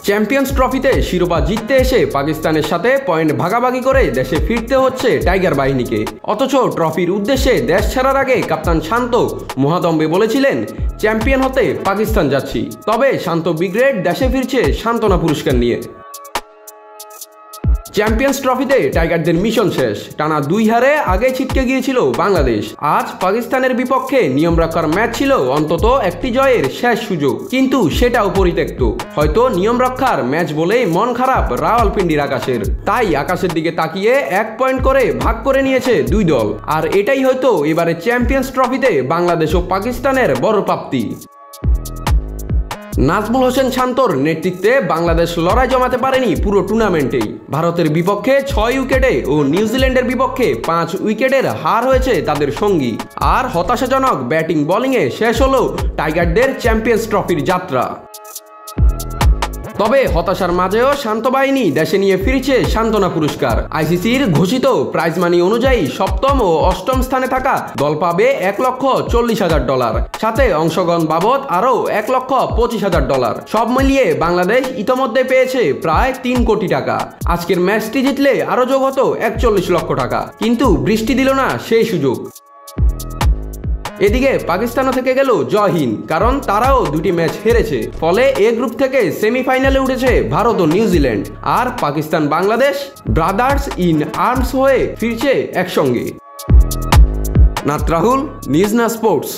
Champions ট্রফিতে শিরোপা জিততে এসে পাকিস্তানের সাথে পয়েন্ট ভাগাভাগি করে দেশে ফিরতে হচ্ছে টাইগার বাহিনীকে। অথচ ট্রফির উদ্দেশ্যে দেশ ছাড়ার আগে কাপ্তান শান্ত মহাদম্বে বলেছিলেন, চ্যাম্পিয়ন হতে পাকিস্তান যাচ্ছি। তবে শান্ত ব্রিগেড দেশে ফিরছে সান্ত্বনা পুরস্কার নিয়ে। চ্যাম্পিয়ন্স ট্রফিতে টাইগারদের মিশন শেষ। টানা 2 হারে আগে ছিটকে গিয়েছিল বাংলাদেশ। আজ পাকিস্তানের বিপক্ষে নিয়ম রক্ষার ম্যাচ ছিল অন্তত একটি জয়ের শেষ সুযোগ, কিন্তু সেটাও পরিত্যক্ত। হয়তো নিয়ম রক্ষার ম্যাচ বলেই মন খারাপ রাওয়ালপিন্ডির আকাশের। তাই আকাশের দিকে তাকিয়ে 1 পয়েন্ট করে ভাগ করে নিয়েছে 2 দল। আর এটাই হয়তো এবারে চ্যাম্পিয়ন্স ট্রফিতে বাংলাদেশ ও পাকিস্তানের বড় প্রাপ্তি। নাজমুল হোসেন শান্তর নেতৃত্বে বাংলাদেশ লড়াই জমাতে পারেনি পুরো টুর্নামেন্টেই। ভারতের বিপক্ষে 6 উইকেটে ও নিউজিল্যান্ডের বিপক্ষে 5 উইকেটের হার হয়েছে তাদের সঙ্গী। আর হতাশাজনক ব্যাটিং বোলিংয়ে শেষ হলো টাইগারদের চ্যাম্পিয়ন্স ট্রফির যাত্রা। তবে হতাশার মাঝেও শান্ত বাহিনী দেশে নিয়ে ফিরছে সান্ত্বনা পুরস্কার। আইসিসির ঘোষিত প্রাইজ মানি অনুযায়ী 7ম ও 8ম স্থানে থাকা দল পাবে $1,40,000, সাথে অংশগ্রহণ বাবদ আরও $1,25,000। সব মিলিয়ে বাংলাদেশ ইতোমধ্যে পেয়েছে প্রায় 3 কোটি টাকা। আজকের ম্যাচটি জিতলে আরও যোগ হতো 41 লক্ষ টাকা, কিন্তু বৃষ্টি দিল না সেই সুযোগ। এদিকে পাকিস্তানও থেকে গেল জয়হীন, কারণ তারাও 2টি ম্যাচ হেরেছে। ফলে এ গ্রুপ থেকে সেমিফাইনালে উঠেছে ভারত ও নিউজিল্যান্ড। আর Pakistan Bangladesh brothers in arms হয়ে ফিরছে একসঙ্গে। নাত রাহুল, নিউজ না স্পোর্টস।